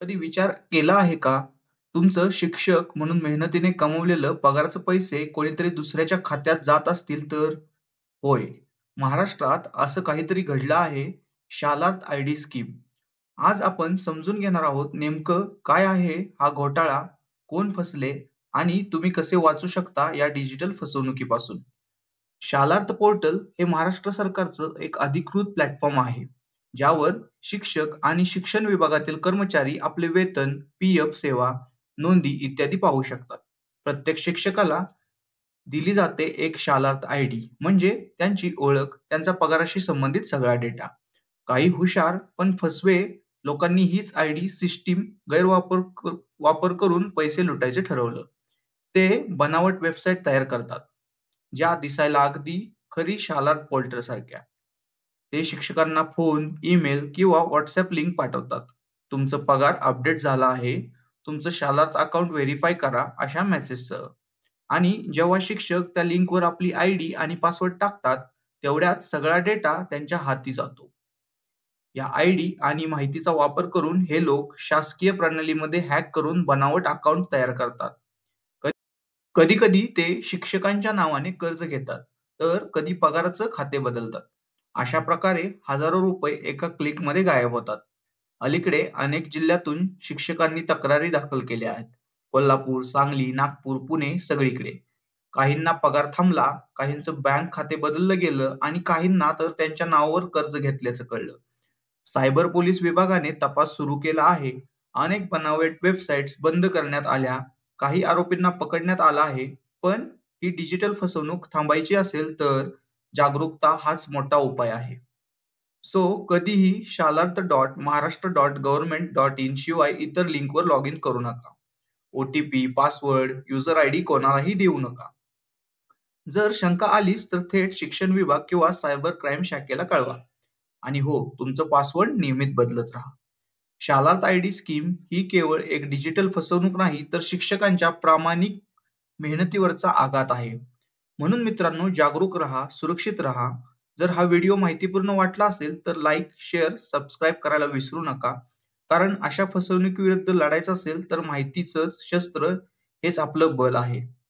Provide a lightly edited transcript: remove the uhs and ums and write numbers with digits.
कधी विचार केला आहे का? तुमचं शिक्षक म्हणून मेहनतीने कमवलेलं पगाराचे पैसे कोणीतरी दुसऱ्याच्या खात्यात जात असतील तर? होय, महाराष्ट्रात असं काहीतरी घडलं आहे. Shalarth ID scheme. आज आपण समजून घेणार आहोत नेमकं काय आहे हा घोटाळा, कोण फसले आणि तुम्ही कसे वाचू शकता या डिजिटल फसवणुकीपासून. शालार्थ पोर्टल हे महाराष्ट्र सरकारचं एक अधिकृत प्लॅटफॉर्म आहे, ज्यावर शिक्षक आणि शिक्षण विभागातील कर्मचारी आपले वेतन, पी-एफ सेवा, नोंदी इत्यादी पाहू शकतात. प्रत्येक शिक्षकाला दिली जाते एक शालार्थ आयडी म्हणजे त्यांची ओळख, त्यांचा पगाराशी संबंधित सगळा डेटा. काही हुशार पण फसवे लोकांनी हीच आयडी सिस्टीम वापर करून पैसे लुटायचे ठरवलं. ते बनावट वेबसाईट तयार करतात, ज्या दिसायला अगदी खरी शालार्थ पोर्टलसारख्या. ते शिक्षकांना फोन, ईमेल किंवा व्हॉट्सॲप लिंक पाठवतात. तुमचा पगार अपडेट झाला आहे, तुमचं शालार्थ अकाउंट व्हेरिफाय करा अशा मेसेजसह. आणि जेव्हा शिक्षक त्या लिंकवर आपली आयडी आणि पासवर्ड टाकतात, तेवढ्यात सगळा डेटा त्यांच्या हाती जातो. या आयडी आणि माहितीचा वापर करून हे लोक शासकीय प्रणालीमध्ये हॅक करून बनावट अकाउंट तयार करतात. कधी-कधी ते शिक्षकांच्या नावाने कर्ज घेतात, तर कधी पगाराचं खाते बदलतात. अशा प्रकारे हजारो रुपये एका क्लिकमध्ये गायब होतात. अलीकडे अनेक जिल्ह्यातून शिक्षकांनी तक्रारी दाखल केल्या आहेत. कोल्हापूर, सांगली, नागपूर, पुणे सगळीकडे. काहींना पगार थांबला, काहींचं बँक खाते बदललं गेलं आणि काहींना तर त्यांच्या नावावर कर्ज घेतल्याचं कळलं. सायबर पोलीस विभागाने तपास सुरू केला आहे. अनेक बनावट वेबसाईट्स बंद करण्यात आल्या. काही आरोपींना पकडण्यात आलं आहे. पण ही डिजिटल फसवणूक थांबायची असेल तर जागरूकता हाच मोठा उपाय आहे. सो कधीही shalarth.maharashtra.government.in शिवाय इतर लिंकवर लॉग इन करू नका. OTP, पासवर्ड, युजर आयडी कोणालाही देऊ नका. जर शंका आलीच तर थेट शिक्षण विभाग किंवा सायबर क्राईम शाखेला कळवा. आणि हो, तुमचं पासवर्ड नियमित बदलत राहा. शालार्थ आयडी स्कीम ही केवळ एक डिजिटल फसवणूक नाही, तर शिक्षकांच्या प्रामाणिक मेहनतीवरचा आघात आहे. म्हणून मित्रांनो, जागरूक राहा, सुरक्षित राहा. जर हा व्हिडिओ माहितीपूर्ण वाटला असेल तर लाईक, शेअर, सबस्क्राईब करायला विसरू नका. कारण अशा फसवणुकीविरुद्ध लढायचं असेल तर माहितीचं शस्त्र हेच आपलं बल आहे.